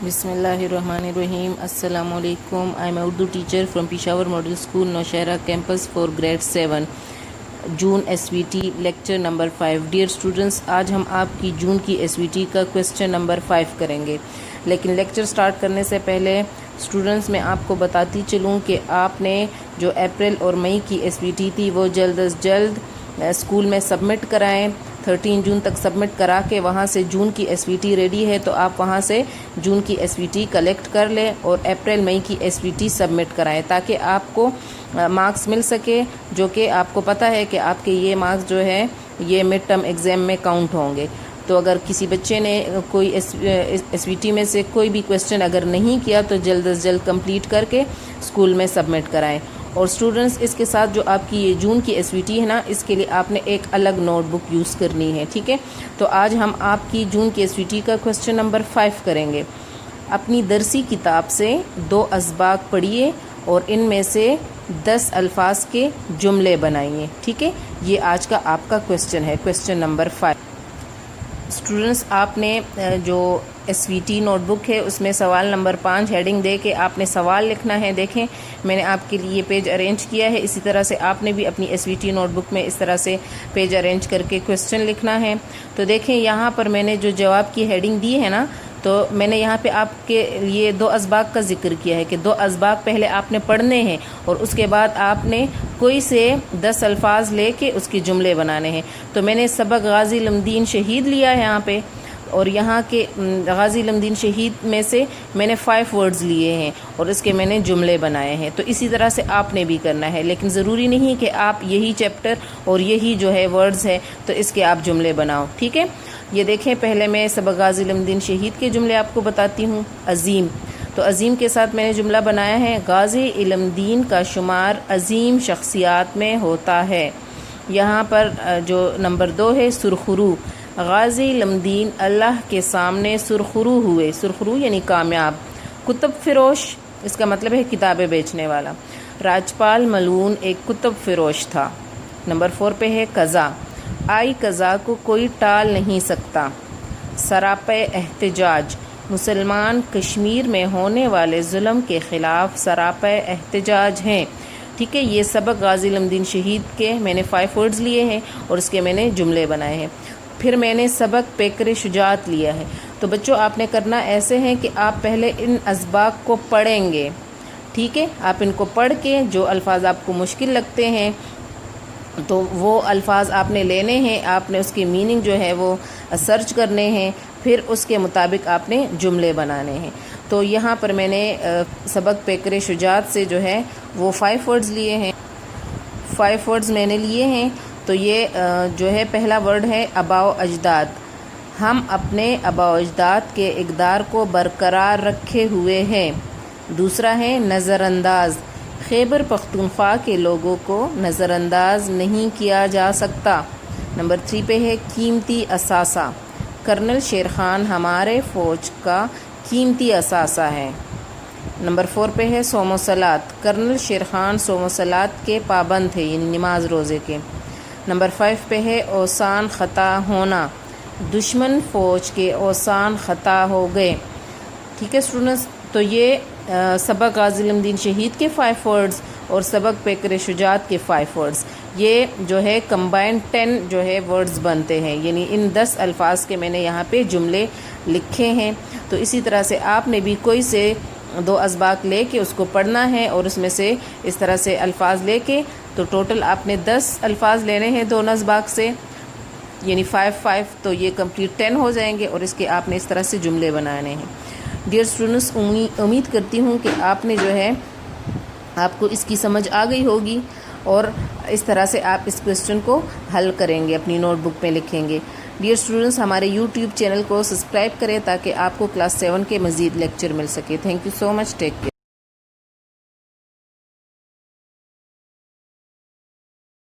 Bismillahirrahmanirrahim. Assalamu alaikum. I am a Urdu teacher from Peshawar Model School, Nowshera campus for grade 7. June SVT lecture number 5. Dear students, आज हम आपकी जून की SVT का question number 5 करेंगे. लेकिन lecture start करने से पहले स्टूडेंट्स मैं आपको बताती चलूँ कि आपने जो अप्रैल और मई की SVT थी वो जल्द अज जल्द स्कूल में सबमिट कराएं. 13 जून तक सबमिट करा के वहाँ से जून की SVT रेडी है तो आप वहाँ से जून की SVT कलेक्ट कर लें और अप्रैल मई की SVT सबमिट कराएं ताकि आपको मार्क्स मिल सके, जो कि आपको पता है कि आपके ये मार्क्स जो है ये मिड टर्म एग्ज़ाम में काउंट होंगे. तो अगर किसी बच्चे ने कोई SVT में से कोई भी क्वेश्चन अगर नहीं किया तो जल्द अज जल्द कंप्लीट करके स्कूल में सबमिट कराएं. और स्टूडेंट्स, इसके साथ जो आपकी ये जून की SVT है ना, इसके लिए आपने एक अलग नोटबुक यूज़ करनी है, ठीक है. तो आज हम आपकी जून की SVT का क्वेश्चन नंबर 5 करेंगे. अपनी दरसी किताब से 2 असबाक पढ़िए और इनमें से 10 अल्फाज के जुमले बनाइए, ठीक है. ये आज का आपका क्वेश्चन है, क्वेश्चन नंबर 5. स्टूडेंट्स, आपने जो SVT नोटबुक है उसमें सवाल नंबर 5 हेडिंग दे के आपने सवाल लिखना है. देखें, मैंने आपके लिए पेज अरेंज किया है. इसी तरह से आपने भी अपनी SVT नोटबुक में इस तरह से पेज अरेंज करके क्वेश्चन लिखना है. तो देखें, यहाँ पर मैंने जो जवाब की हेडिंग दी है ना, तो मैंने यहाँ पे आपके लिए 2 असबाक का जिक्र किया है कि 2 असबाक पहले आपने पढ़ने हैं और उसके बाद आपने कोई से 10 अल्फाज लेके उसके जुमले बनाने हैं. तो मैंने सबक गाजी लमदीन शहीद लिया है यहाँ पे, और यहाँ के गाजी लमदीन शहीद में से मैंने 5 वर्ड्स लिए हैं और इसके मैंने जुमले बनाए हैं. तो इसी तरह से आपने भी करना है, लेकिन ज़रूरी नहीं कि आप यही चैप्टर और यही जो है वर्ड्स है तो इसके आप जुमले बनाओ, ठीक है. ये देखें, पहले मैं सबक गाजी लमदीन शहीद के जुमले आपको बताती हूँ. अज़ीम, तो अज़ीम के साथ मैंने जुमला बनाया है, गाजी इल्मदीन का शुमार अज़ीम शख्सियात में होता है. यहाँ पर जो नंबर 2 है, सुरखरू. गाजी लमदीन अल्लाह के सामने सुरखरू हुए. सुरखरू यानी कामयाब. कुतुब फ़िरोश, इसका मतलब है किताबें बेचने वाला. राजपाल मलून एक कुतुब फ़िरोश था. नंबर 4 पे है कज़ा. आई कज़ा को कोई टाल नहीं सकता. सरापे एहतजाज, मुसलमान कश्मीर में होने वाले जुल्म के ख़िलाफ़ सरापे एहतजाज हैं, ठीक है. ये सबक गाजी लमदीन शहीद के मैंने 5 वर्ड्स लिए हैं और इसके मैंने जुमले बनाए हैं. फिर मैंने सबक पेकर शुजात लिया है. तो बच्चों, आपने करना ऐसे हैं कि आप पहले इन असबाक को पढ़ेंगे, ठीक है. आप इनको पढ़ के जो अल्फाज आपको मुश्किल लगते हैं तो वो अल्फाज आपने लेने हैं, आपने उसकी मीनिंग जो है वो सर्च करने हैं, फिर उसके मुताबिक आपने जुमले बनाने हैं. तो यहाँ पर मैंने सबक पेकर शुजात से जो है वो 5 वर्ड्स लिए हैं. 5 वर्ड्स मैंने लिए हैं. तो ये जो है पहला वर्ड है अबाओ अजदाद. हम अपने अबाओ अजदाद के इक़दार को बरकरार रखे हुए हैं. दूसरा है नज़रअंदाज. खैबर पख्तूनख्वा के लोगों को नज़रअंदाज नहीं किया जा सकता. नंबर 3 पे है कीमती असासा. कर्नल शेर खान हमारे फ़ौज का कीमती असासा है. नंबर 4 पे है सोमो सलात. कर्नल शेर खान सोमो सलात के पाबंद थे, यानी नमाज रोज़े के. नंबर 5 पे है औसान ख़ता होना. दुश्मन फ़ौज के औसान ख़ता हो गए, ठीक है स्टूडेंट्स. तो ये सबक गाजी लमदीन शहीद के 5 वर्ड्स और सबक पेकर शुजात के 5 वर्ड्स, ये जो है कंबाइंड 10 जो है वर्ड्स बनते हैं. यानी इन 10 अल्फाज के मैंने यहाँ पे जुमले लिखे हैं. तो इसी तरह से आपने भी कोई से 2 असबाक ले के उसको पढ़ना है और उसमें से इस तरह से अल्फाज लेके, तो टोटल आपने 10 अल्फाज लेने हैं 2 असबाक से, यानी 5 तो ये कंप्लीट 10 हो जाएंगे और इसके आपने इस तरह से जुमले बनाने हैं. डियर स्टूडेंट्स, उम्मीद करती हूँ कि आपने जो है आपको इसकी समझ आ गई होगी और इस तरह से आप इस क्वेश्चन को हल करेंगे, अपनी नोटबुक में लिखेंगे. डियर स्टूडेंट्स, हमारे यूट्यूब चैनल को सब्सक्राइब करें ताकि आपको क्लास 7 के मज़ीद लेक्चर मिल सके. Thank you so much. Take care.